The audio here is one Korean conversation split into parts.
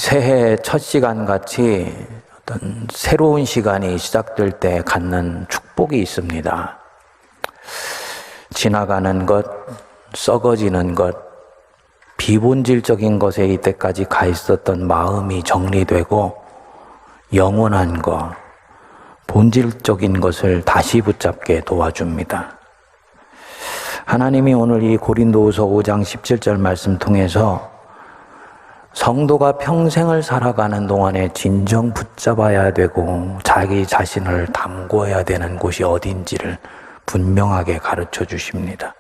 새해 첫 시간 같이 어떤 새로운 시간이 시작될 때 갖는 축복이 있습니다. 지나가는 것, 썩어지는 것, 비본질적인 것에 이때까지 가 있었던 마음이 정리되고 영원한 것, 본질적인 것을 다시 붙잡게 도와줍니다. 하나님이 오늘 이 고린도후서 5장 17절 말씀 통해서 성도가 평생을 살아가는 동안에 진정 붙잡아야 되고 자기 자신을 담궈야 되는 곳이 어딘지를 분명하게 가르쳐 주십니다.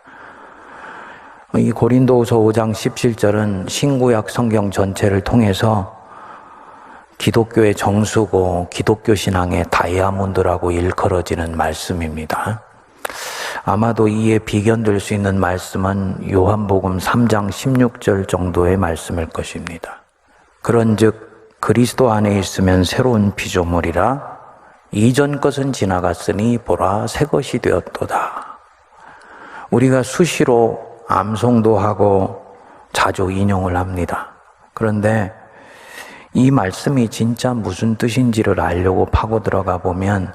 이 고린도후서 5장 17절은 신구약 성경 전체를 통해서 기독교의 정수고 기독교 신앙의 다이아몬드라고 일컬어지는 말씀입니다. 아마도 이에 비견될 수 있는 말씀은 요한복음 3장 16절 정도의 말씀일 것입니다. 그런즉 그리스도 안에 있으면 새로운 피조물이라 이전 것은 지나갔으니 보라 새 것이 되었도다. 우리가 수시로 암송도 하고 자주 인용을 합니다. 그런데 이 말씀이 진짜 무슨 뜻인지를 알려고 파고 들어가 보면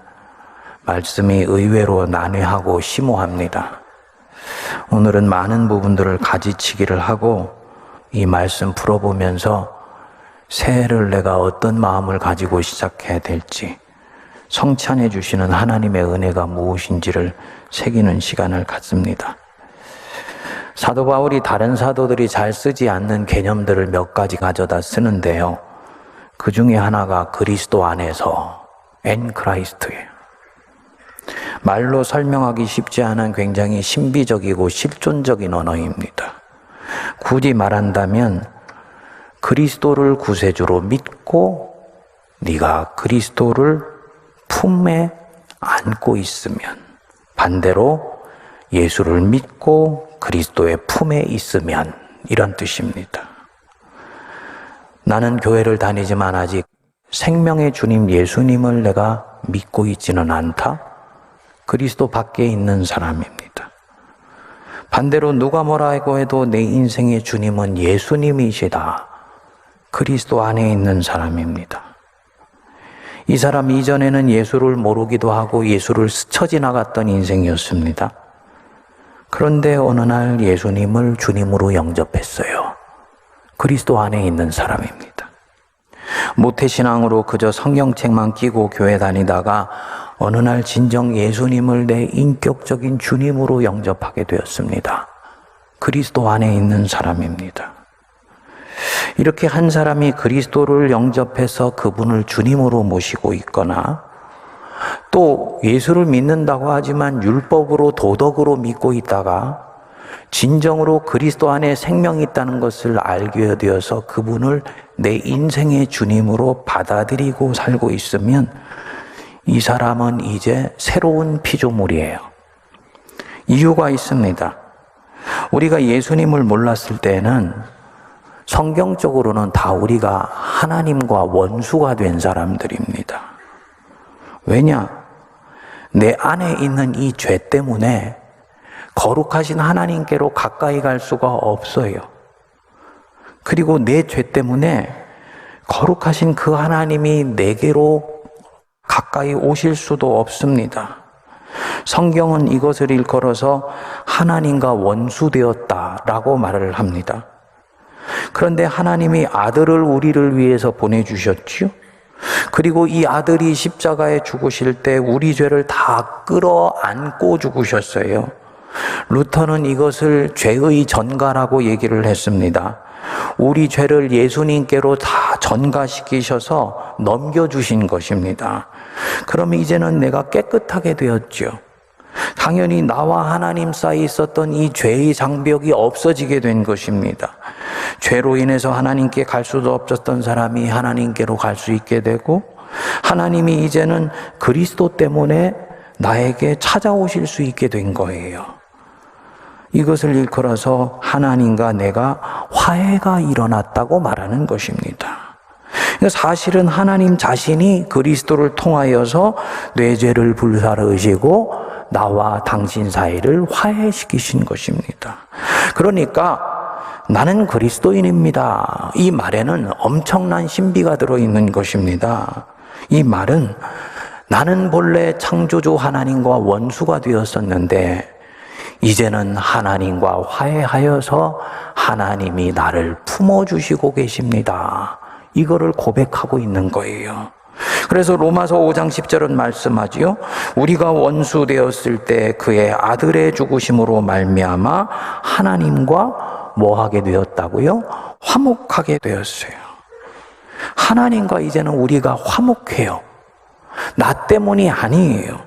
말씀이 의외로 난해하고 심오합니다. 오늘은 많은 부분들을 가지치기를 하고 이 말씀 풀어보면서 새해를 내가 어떤 마음을 가지고 시작해야 될지, 성찬해 주시는 하나님의 은혜가 무엇인지를 새기는 시간을 갖습니다. 사도 바울이 다른 사도들이 잘 쓰지 않는 개념들을 몇 가지 가져다 쓰는데요. 그 중에 하나가 그리스도 안에서 엔 크라이스트예요. 말로 설명하기 쉽지 않은 굉장히 신비적이고 실존적인 언어입니다. 굳이 말한다면 그리스도를 구세주로 믿고 네가 그리스도를 품에 안고 있으면, 반대로 예수를 믿고 그리스도의 품에 있으면, 이런 뜻입니다. 나는 교회를 다니지만 아직 생명의 주님 예수님을 내가 믿고 있지는 않다. 그리스도 밖에 있는 사람입니다. 반대로 누가 뭐라고 해도 내 인생의 주님은 예수님이시다. 그리스도 안에 있는 사람입니다. 이 사람 이전에는 예수를 모르기도 하고 예수를 스쳐 지나갔던 인생이었습니다. 그런데 어느 날 예수님을 주님으로 영접했어요. 그리스도 안에 있는 사람입니다. 모태신앙으로 그저 성경책만 끼고 교회 다니다가 어느 날 진정 예수님을 내 인격적인 주님으로 영접하게 되었습니다. 그리스도 안에 있는 사람입니다. 이렇게 한 사람이 그리스도를 영접해서 그분을 주님으로 모시고 있거나 또 예수를 믿는다고 하지만 율법으로 도덕으로 믿고 있다가 진정으로 그리스도 안에 생명이 있다는 것을 알게 되어서 그분을 내 인생의 주님으로 받아들이고 살고 있으면 이 사람은 이제 새로운 피조물이에요. 이유가 있습니다. 우리가 예수님을 몰랐을 때는 성경적으로는 다 우리가 하나님과 원수가 된 사람들입니다. 왜냐? 내 안에 있는 이 죄 때문에 거룩하신 하나님께로 가까이 갈 수가 없어요. 그리고 내 죄 때문에 거룩하신 그 하나님이 내게로 가까이 오실 수도 없습니다. 성경은 이것을 일컬어서 하나님과 원수되었다라고 말을 합니다. 그런데 하나님이 아들을 우리를 위해서 보내주셨지요. 그리고 이 아들이 십자가에 죽으실 때 우리 죄를 다 끌어안고 죽으셨어요. 루터는 이것을 죄의 전가라고 얘기를 했습니다. 우리 죄를 예수님께로 다 전가시키셔서 넘겨주신 것입니다. 그러면 이제는 내가 깨끗하게 되었죠. 당연히 나와 하나님 사이에 있었던 이 죄의 장벽이 없어지게 된 것입니다. 죄로 인해서 하나님께 갈 수도 없었던 사람이 하나님께로 갈 수 있게 되고, 하나님이 이제는 그리스도 때문에 나에게 찾아오실 수 있게 된 거예요. 이것을 일컬어서 하나님과 내가 화해가 일어났다고 말하는 것입니다. 사실은 하나님 자신이 그리스도를 통하여서 내 죄를 불사르시고 나와 당신 사이를 화해시키신 것입니다. 그러니까 나는 그리스도인입니다. 이 말에는 엄청난 신비가 들어있는 것입니다. 이 말은 나는 본래 창조주 하나님과 원수가 되었었는데 이제는 하나님과 화해하여서 하나님이 나를 품어주시고 계십니다. 이거를 고백하고 있는 거예요. 그래서 로마서 5장 10절은 말씀하지요. 우리가 원수 되었을 때 그의 아들의 죽으심으로 말미암아 하나님과 뭐하게 되었다고요? 화목하게 되었어요. 하나님과 이제는 우리가 화목해요. 나 때문이 아니에요.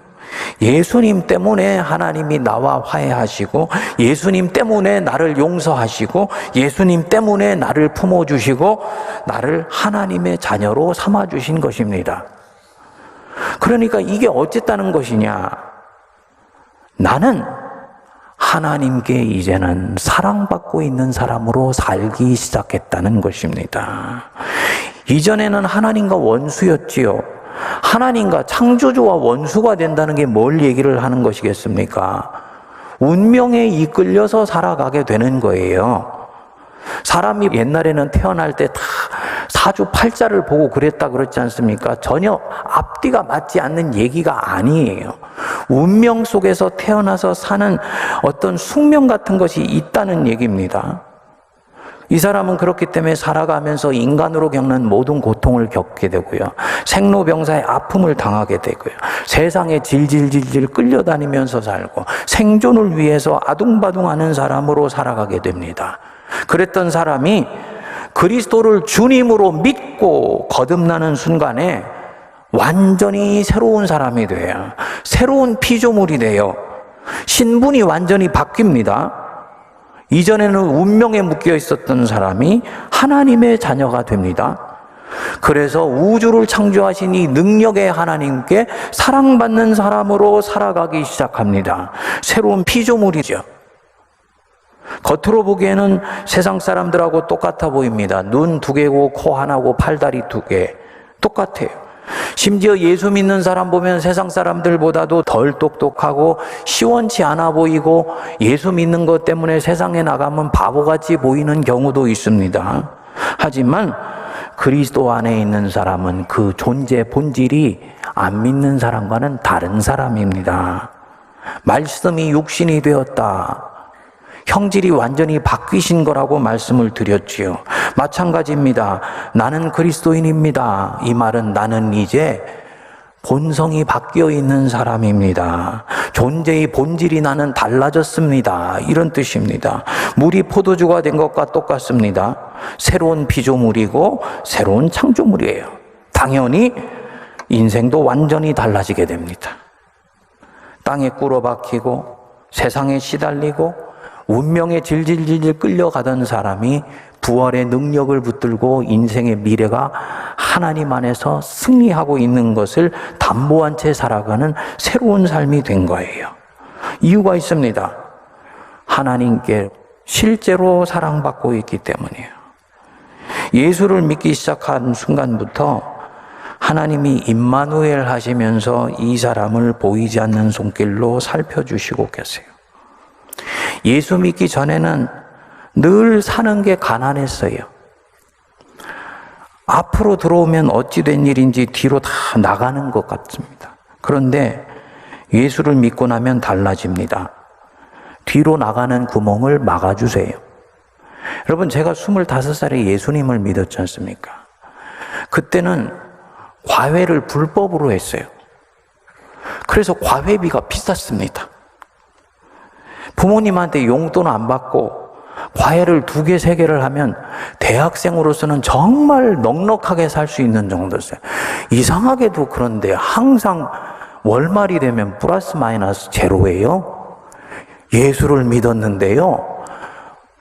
예수님 때문에 하나님이 나와 화해하시고 예수님 때문에 나를 용서하시고 예수님 때문에 나를 품어주시고 나를 하나님의 자녀로 삼아주신 것입니다. 그러니까 이게 어쨌다는 것이냐? 나는 하나님께 이제는 사랑받고 있는 사람으로 살기 시작했다는 것입니다. 이전에는 하나님과 원수였지요. 하나님과 창조주와 원수가 된다는 게 뭘 얘기를 하는 것이겠습니까? 운명에 이끌려서 살아가게 되는 거예요. 사람이 옛날에는 태어날 때 다 사주팔자를 보고 그랬다 그랬지 않습니까? 전혀 앞뒤가 맞지 않는 얘기가 아니에요. 운명 속에서 태어나서 사는 어떤 숙명 같은 것이 있다는 얘기입니다. 이 사람은 그렇기 때문에 살아가면서 인간으로 겪는 모든 고통을 겪게 되고요. 생로병사의 아픔을 당하게 되고요. 세상에 질질질질 끌려다니면서 살고 생존을 위해서 아둥바둥하는 사람으로 살아가게 됩니다. 그랬던 사람이 그리스도를 주님으로 믿고 거듭나는 순간에 완전히 새로운 사람이 돼요. 새로운 피조물이 돼요. 신분이 완전히 바뀝니다. 이전에는 운명에 묶여 있었던 사람이 하나님의 자녀가 됩니다. 그래서 우주를 창조하신 이 능력의 하나님께 사랑받는 사람으로 살아가기 시작합니다. 새로운 피조물이죠. 겉으로 보기에는 세상 사람들하고 똑같아 보입니다. 눈 2개고 코 하나고 팔다리 2개 똑같아요. 심지어 예수 믿는 사람 보면 세상 사람들보다도 덜 똑똑하고 시원치 않아 보이고 예수 믿는 것 때문에 세상에 나가면 바보같이 보이는 경우도 있습니다. 하지만 그리스도 안에 있는 사람은 그 존재 본질이 안 믿는 사람과는 다른 사람입니다. 말씀이 육신이 되었다. 형질이 완전히 바뀌신 거라고 말씀을 드렸지요. 마찬가지입니다. 나는 그리스도인입니다. 이 말은 나는 이제 본성이 바뀌어 있는 사람입니다. 존재의 본질이 나는 달라졌습니다. 이런 뜻입니다. 물이 포도주가 된 것과 똑같습니다. 새로운 피조물이고 새로운 창조물이에요. 당연히 인생도 완전히 달라지게 됩니다. 땅에 꿇어박히고 세상에 시달리고 운명에 질질질질 끌려가던 사람이 부활의 능력을 붙들고 인생의 미래가 하나님 안에서 승리하고 있는 것을 담보한 채 살아가는 새로운 삶이 된 거예요. 이유가 있습니다. 하나님께 실제로 사랑받고 있기 때문이에요. 예수를 믿기 시작한 순간부터 하나님이 임마누엘 하시면서 이 사람을 보이지 않는 손길로 살펴주시고 계세요. 예수 믿기 전에는 늘 사는 게 가난했어요. 앞으로 들어오면 어찌 된 일인지 뒤로 다 나가는 것 같습니다. 그런데 예수를 믿고 나면 달라집니다. 뒤로 나가는 구멍을 막아주세요. 여러분, 제가 25살에 예수님을 믿었지 않습니까? 그때는 과회를 불법으로 했어요. 그래서 과회비가 비쌌습니다. 부모님한테 용돈 안 받고 과외를 2개, 3개를 하면 대학생으로서는 정말 넉넉하게 살 수 있는 정도였어요. 이상하게도 그런데 항상 월말이 되면 플러스 마이너스 제로예요. 예수를 믿었는데요.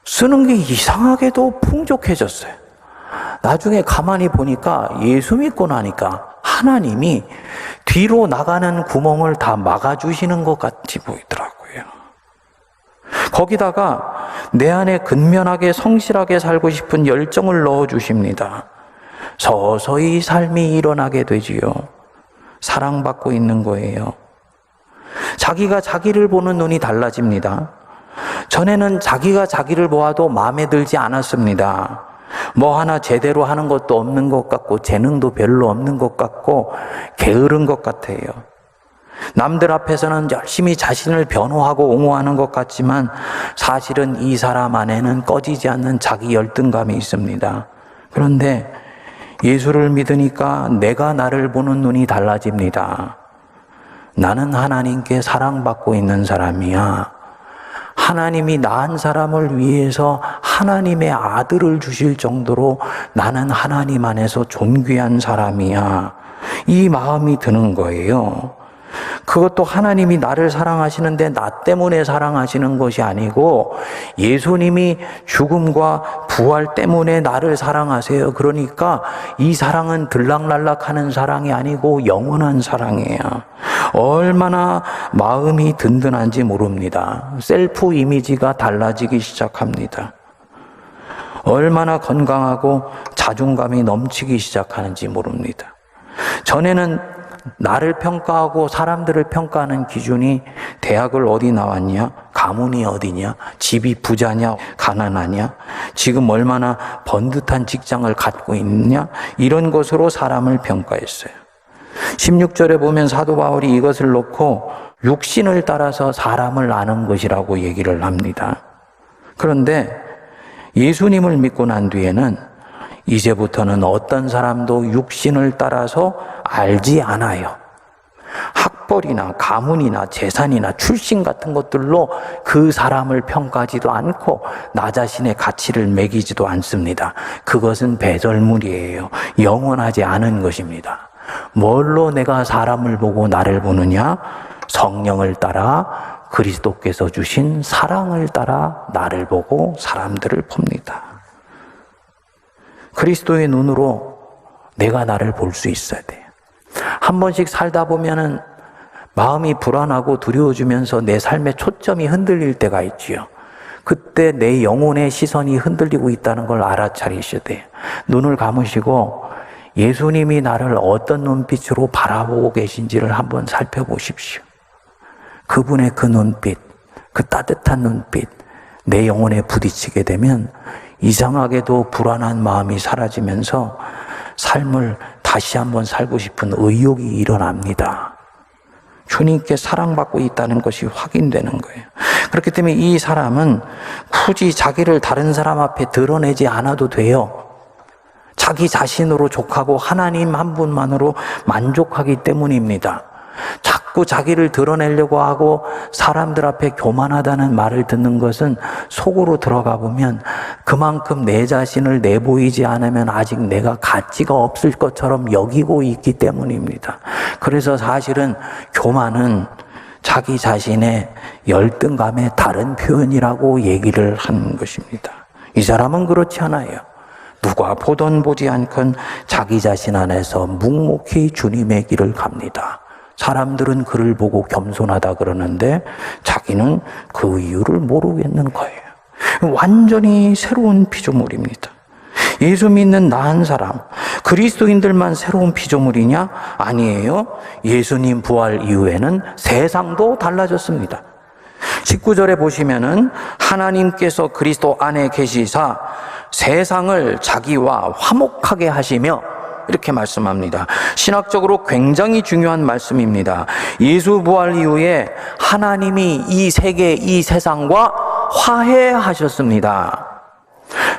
쓰는 게 이상하게도 풍족해졌어요. 나중에 가만히 보니까 예수 믿고 나니까 하나님이 뒤로 나가는 구멍을 다 막아주시는 것 같이 보이더라고요. 거기다가 내 안에 근면하게 성실하게 살고 싶은 열정을 넣어주십니다. 서서히 삶이 일어나게 되지요. 사랑받고 있는 거예요. 자기가 자기를 보는 눈이 달라집니다. 전에는 자기가 자기를 보아도 마음에 들지 않았습니다. 뭐 하나 제대로 하는 것도 없는 것 같고 재능도 별로 없는 것 같고 게으른 것 같아요. 남들 앞에서는 열심히 자신을 변호하고 옹호하는 것 같지만 사실은 이 사람 안에는 꺼지지 않는 자기 열등감이 있습니다. 그런데 예수를 믿으니까 내가 나를 보는 눈이 달라집니다. 나는 하나님께 사랑받고 있는 사람이야. 하나님이 낳은 사람을 위해서 하나님의 아들을 주실 정도로 나는 하나님 안에서 존귀한 사람이야. 이 마음이 드는 거예요. 그것도 하나님이 나를 사랑하시는데 나 때문에 사랑하시는 것이 아니고 예수님이 죽음과 부활 때문에 나를 사랑하세요. 그러니까 이 사랑은 들락날락하는 사랑이 아니고 영원한 사랑이에요. 얼마나 마음이 든든한지 모릅니다. 셀프 이미지가 달라지기 시작합니다. 얼마나 건강하고 자존감이 넘치기 시작하는지 모릅니다. 전에는 나를 평가하고 사람들을 평가하는 기준이 대학을 어디 나왔냐, 가문이 어디냐, 집이 부자냐, 가난하냐, 지금 얼마나 번듯한 직장을 갖고 있느냐, 이런 것으로 사람을 평가했어요. 16절에 보면 사도 바울이 이것을 놓고 육신을 따라서 사람을 아는 것이라고 얘기를 합니다. 그런데 예수님을 믿고 난 뒤에는 이제부터는 어떤 사람도 육신을 따라서 알지 않아요. 학벌이나 가문이나 재산이나 출신 같은 것들로 그 사람을 평가하지도 않고 나 자신의 가치를 매기지도 않습니다. 그것은 배설물이에요. 영원하지 않은 것입니다. 뭘로 내가 사람을 보고 나를 보느냐? 성령을 따라 그리스도께서 주신 사랑을 따라 나를 보고 사람들을 봅니다. 그리스도의 눈으로 내가 나를 볼 수 있어야 돼요. 한 번씩 살다 보면은 마음이 불안하고 두려워지면서 내 삶의 초점이 흔들릴 때가 있지요. 그때 내 영혼의 시선이 흔들리고 있다는 걸 알아차리셔야 돼요. 눈을 감으시고 예수님이 나를 어떤 눈빛으로 바라보고 계신지를 한번 살펴보십시오. 그분의 그 눈빛, 그 따뜻한 눈빛, 내 영혼에 부딪히게 되면 이상하게도 불안한 마음이 사라지면서 삶을 다시 한번 살고 싶은 의욕이 일어납니다. 주님께 사랑받고 있다는 것이 확인되는 거예요. 그렇기 때문에 이 사람은 굳이 자기를 다른 사람 앞에 드러내지 않아도 돼요. 자기 자신으로 족하고 하나님 한 분만으로 만족하기 때문입니다. 자꾸 자기를 드러내려고 하고 사람들 앞에 교만하다는 말을 듣는 것은 속으로 들어가 보면 그만큼 내 자신을 내보이지 않으면 아직 내가 가치가 없을 것처럼 여기고 있기 때문입니다. 그래서 사실은 교만은 자기 자신의 열등감의 다른 표현이라고 얘기를 하는 것입니다. 이 사람은 그렇지 않아요. 누가 보던 보지 않건 자기 자신 안에서 묵묵히 주님의 길을 갑니다. 사람들은 그를 보고 겸손하다 그러는데 자기는 그 이유를 모르겠는 거예요. 완전히 새로운 피조물입니다. 예수 믿는 나 한 사람, 그리스도인들만 새로운 피조물이냐? 아니에요. 예수님 부활 이후에는 세상도 달라졌습니다. 19절에 보시면은 하나님께서 그리스도 안에 계시사 세상을 자기와 화목하게 하시며 이렇게 말씀합니다. 신학적으로 굉장히 중요한 말씀입니다. 예수 부활 이후에 하나님이 이 세계, 이 세상과 화해하셨습니다.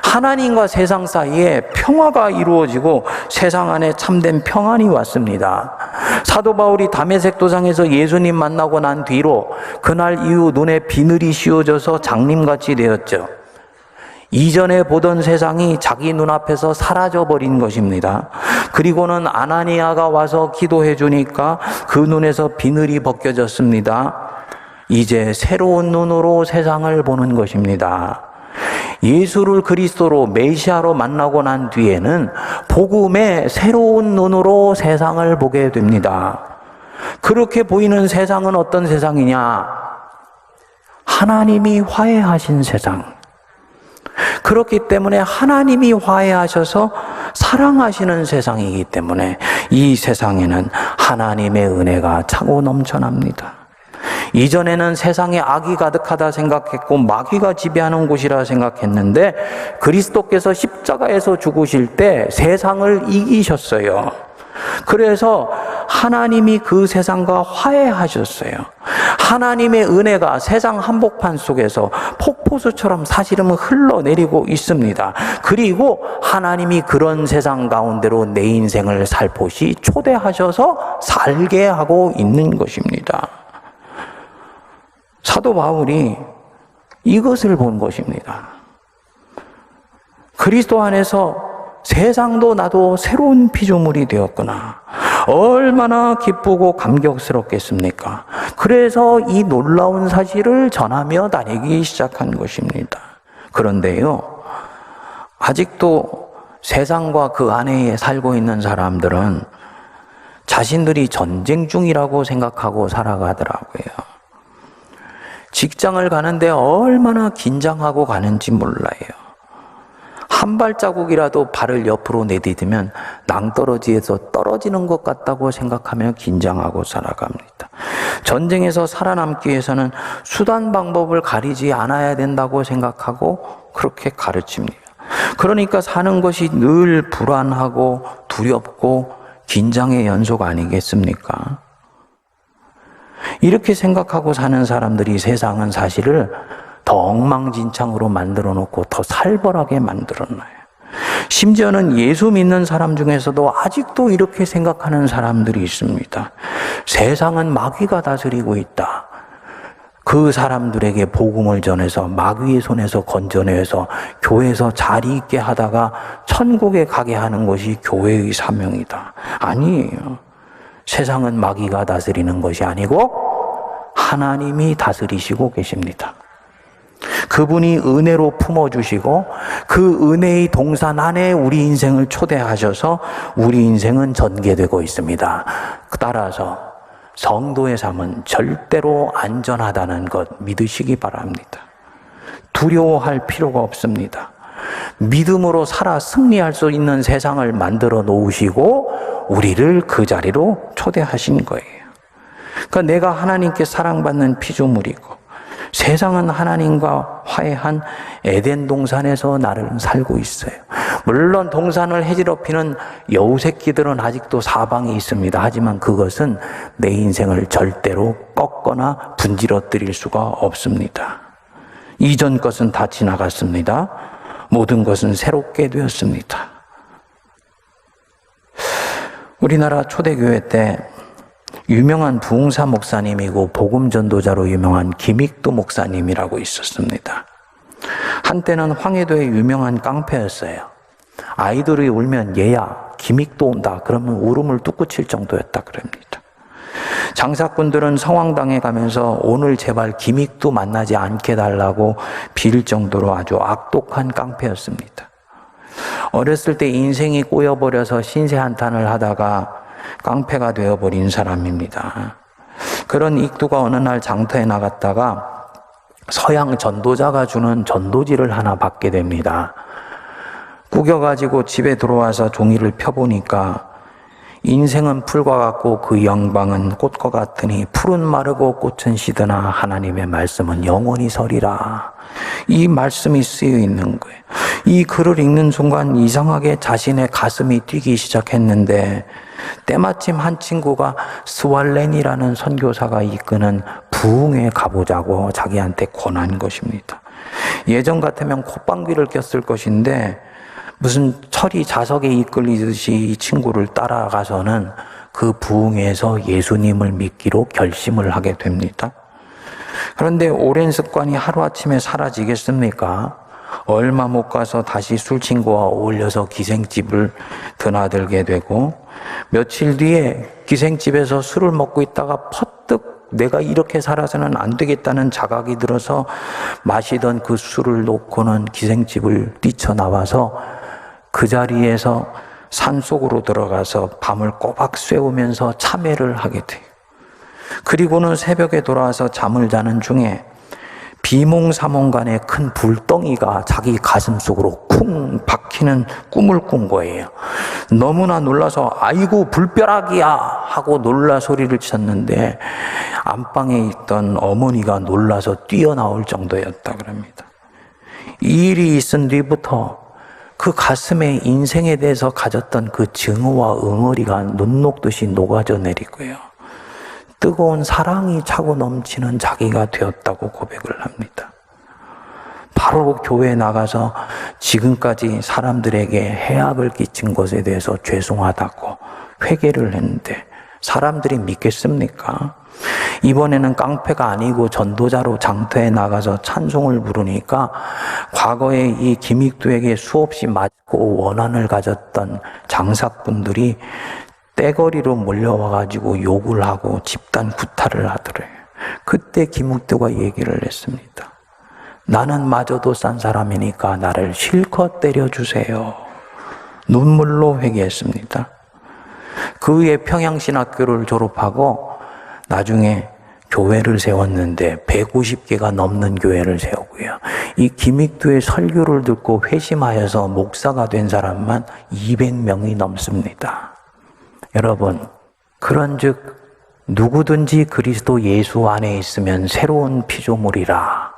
하나님과 세상 사이에 평화가 이루어지고 세상 안에 참된 평안이 왔습니다. 사도 바울이 다메섹 도상에서 예수님 만나고 난 뒤로 그날 이후 눈에 비늘이 씌워져서 장님같이 되었죠. 이전에 보던 세상이 자기 눈앞에서 사라져버린 것입니다. 그리고는 아나니아가 와서 기도해 주니까 그 눈에서 비늘이 벗겨졌습니다. 이제 새로운 눈으로 세상을 보는 것입니다. 예수를 그리스도로 메시아로 만나고 난 뒤에는 복음의 새로운 눈으로 세상을 보게 됩니다. 그렇게 보이는 세상은 어떤 세상이냐? 하나님이 화해하신 세상. 그렇기 때문에 하나님이 화해하셔서 사랑하시는 세상이기 때문에 이 세상에는 하나님의 은혜가 차고 넘쳐납니다. 이전에는 세상에 악이 가득하다 생각했고 마귀가 지배하는 곳이라 생각했는데 그리스도께서 십자가에서 죽으실 때 세상을 이기셨어요. 그래서 하나님이 그 세상과 화해하셨어요. 하나님의 은혜가 세상 한복판 속에서 폭포수처럼 사실은 흘러내리고 있습니다. 그리고 하나님이 그런 세상 가운데로 내 인생을 살포시 초대하셔서 살게 하고 있는 것입니다. 사도 바울이 이것을 본 것입니다. 그리스도 안에서 세상도 나도 새로운 피조물이 되었구나. 얼마나 기쁘고 감격스럽겠습니까? 그래서 이 놀라운 사실을 전하며 다니기 시작한 것입니다. 그런데요, 아직도 세상과 그 안에 살고 있는 사람들은 자신들이 전쟁 중이라고 생각하고 살아가더라고요. 직장을 가는데 얼마나 긴장하고 가는지 몰라요. 한 발자국이라도 발을 옆으로 내디디면 낭떠러지에서 떨어지는 것 같다고 생각하며 긴장하고 살아갑니다. 전쟁에서 살아남기 위해서는 수단 방법을 가리지 않아야 된다고 생각하고 그렇게 가르칩니다. 그러니까 사는 것이 늘 불안하고 두렵고 긴장의 연속 아니겠습니까? 이렇게 생각하고 사는 사람들이 세상은 사실을 더 엉망진창으로 만들어 놓고 더 살벌하게 만들어 놔요. 심지어는 예수 믿는 사람 중에서도 아직도 이렇게 생각하는 사람들이 있습니다. 세상은 마귀가 다스리고 있다. 그 사람들에게 복음을 전해서 마귀의 손에서 건져내서 교회에서 자리 있게 하다가 천국에 가게 하는 것이 교회의 사명이다. 아니에요. 세상은 마귀가 다스리는 것이 아니고 하나님이 다스리시고 계십니다. 그분이 은혜로 품어주시고 그 은혜의 동산 안에 우리 인생을 초대하셔서 우리 인생은 전개되고 있습니다. 따라서 성도의 삶은 절대로 안전하다는 것 믿으시기 바랍니다. 두려워할 필요가 없습니다. 믿음으로 살아 승리할 수 있는 세상을 만들어 놓으시고 우리를 그 자리로 초대하신 거예요. 그러니까 내가 하나님께 사랑받는 피조물이고 세상은 하나님과 화해한 에덴 동산에서 나를 살고 있어요. 물론 동산을 해지럽히는 여우 새끼들은 아직도 사방에 있습니다. 하지만 그것은 내 인생을 절대로 꺾거나 분지러뜨릴 수가 없습니다. 이전 것은 다 지나갔습니다. 모든 것은 새롭게 되었습니다. 우리나라 초대교회 때 유명한 부흥사 목사님이고 복음 전도자로 유명한 김익두 목사님이라고 있었습니다. 한때는 황해도의 유명한 깡패였어요. 아이들이 울면 얘야 김익두 온다 그러면 울음을 뚝 그칠 정도였다 그럽니다. 장사꾼들은 성황당에 가면서 오늘 제발 김익두 만나지 않게 달라고 빌 정도로 아주 악독한 깡패였습니다. 어렸을 때 인생이 꼬여버려서 신세한탄을 하다가 깡패가 되어버린 사람입니다. 그런 익두가 어느 날 장터에 나갔다가 서양 전도자가 주는 전도지를 하나 받게 됩니다. 구겨가지고 집에 들어와서 종이를 펴보니까 인생은 풀과 같고 그 영광은 꽃과 같으니 풀은 마르고 꽃은 시드나 하나님의 말씀은 영원히 서리라. 이 말씀이 쓰여 있는 거예요. 이 글을 읽는 순간 이상하게 자신의 가슴이 뛰기 시작했는데 때마침 한 친구가 스왈렌이라는 선교사가 이끄는 부흥회에 가보자고 자기한테 권한 것입니다. 예전 같으면 콧방귀를 꼈을 것인데 무슨 철이 자석에 이끌리듯이 이 친구를 따라가서는 그 부흥회에서 예수님을 믿기로 결심을 하게 됩니다. 그런데 오랜 습관이 하루아침에 사라지겠습니까? 얼마 못 가서 다시 술 친구와 어울려서 기생집을 드나들게 되고 며칠 뒤에 기생집에서 술을 먹고 있다가 퍼뜩 내가 이렇게 살아서는 안 되겠다는 자각이 들어서 마시던 그 술을 놓고는 기생집을 뛰쳐나와서 그 자리에서 산속으로 들어가서 밤을 꼬박 쐬우면서 참회를 하게 돼요. 그리고는 새벽에 돌아와서 잠을 자는 중에 비몽사몽간에 큰 불덩이가 자기 가슴 속으로 쿵 박히는 꿈을 꾼 거예요. 너무나 놀라서 아이고 불벼락이야 하고 놀라 소리를 쳤는데 안방에 있던 어머니가 놀라서 뛰어나올 정도였다 그럽니다. 이 일이 있은 뒤부터 그 가슴에 인생에 대해서 가졌던 그 증오와 응어리가 눈 녹듯이 녹아져 내리고요. 뜨거운 사랑이 차고 넘치는 자기가 되었다고 고백을 합니다. 바로 교회에 나가서 지금까지 사람들에게 해악을 끼친 것에 대해서 죄송하다고 회개를 했는데 사람들이 믿겠습니까? 이번에는 깡패가 아니고 전도자로 장터에 나가서 찬송을 부르니까 과거에 이 김익두에게 수없이 맞고 원한을 가졌던 장사꾼들이 떼거리로 몰려와가지고 욕을 하고 집단 구타를 하더래요. 그때 김익두가 얘기를 했습니다. 나는 마저도 싼 사람이니까 나를 실컷 때려주세요. 눈물로 회개했습니다. 그 후에 평양신학교를 졸업하고 나중에 교회를 세웠는데 150개가 넘는 교회를 세우고요. 이 김익두의 설교를 듣고 회심하여서 목사가 된 사람만 200명이 넘습니다. 여러분, 그런즉 누구든지 그리스도 예수 안에 있으면 새로운 피조물이라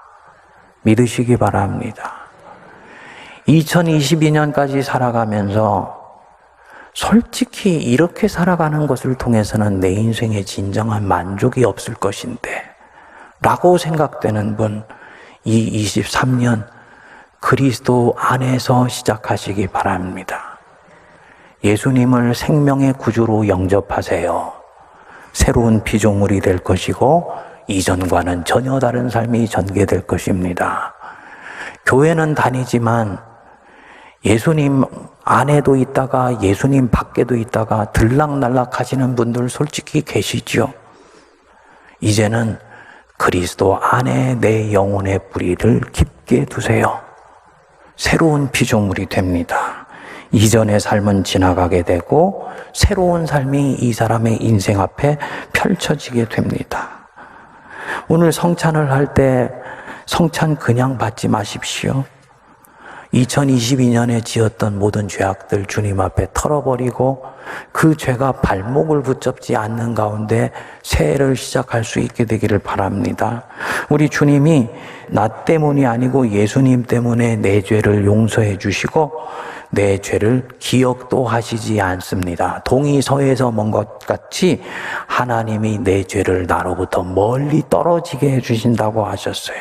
믿으시기 바랍니다. 2022년까지 살아가면서 솔직히 이렇게 살아가는 것을 통해서는 내 인생에 진정한 만족이 없을 것인데 라고 생각되는 분, 이 23년 그리스도 안에서 시작하시기 바랍니다. 예수님을 생명의 구주로 영접하세요. 새로운 피조물이 될 것이고 이전과는 전혀 다른 삶이 전개될 것입니다. 교회는 다니지만 예수님 안에도 있다가 예수님 밖에도 있다가 들락날락 하시는 분들 솔직히 계시죠. 이제는 그리스도 안에 내 영혼의 뿌리를 깊게 두세요. 새로운 피조물이 됩니다. 이전의 삶은 지나가게 되고 새로운 삶이 이 사람의 인생 앞에 펼쳐지게 됩니다. 오늘 성찬을 할 때 성찬 그냥 받지 마십시오. 2022년에 지었던 모든 죄악들 주님 앞에 털어버리고 그 죄가 발목을 붙잡지 않는 가운데 새해를 시작할 수 있게 되기를 바랍니다. 우리 주님이 나 때문이 아니고 예수님 때문에 내 죄를 용서해 주시고 내 죄를 기억도 하시지 않습니다. 동이 서에서 먼 것 같이 하나님이 내 죄를 나로부터 멀리 떨어지게 해주신다고 하셨어요.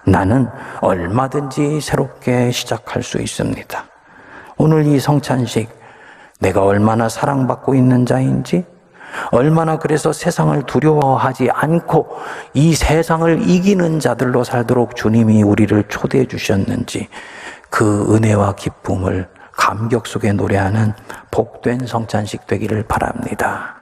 나는 얼마든지 새롭게 시작할 수 있습니다. 오늘 이 성찬식, 내가 얼마나 사랑받고 있는 자인지, 얼마나 그래서 세상을 두려워하지 않고 이 세상을 이기는 자들로 살도록 주님이 우리를 초대해 주셨는지 그 은혜와 기쁨을 감격 속에 노래하는 복된 성찬식 되기를 바랍니다.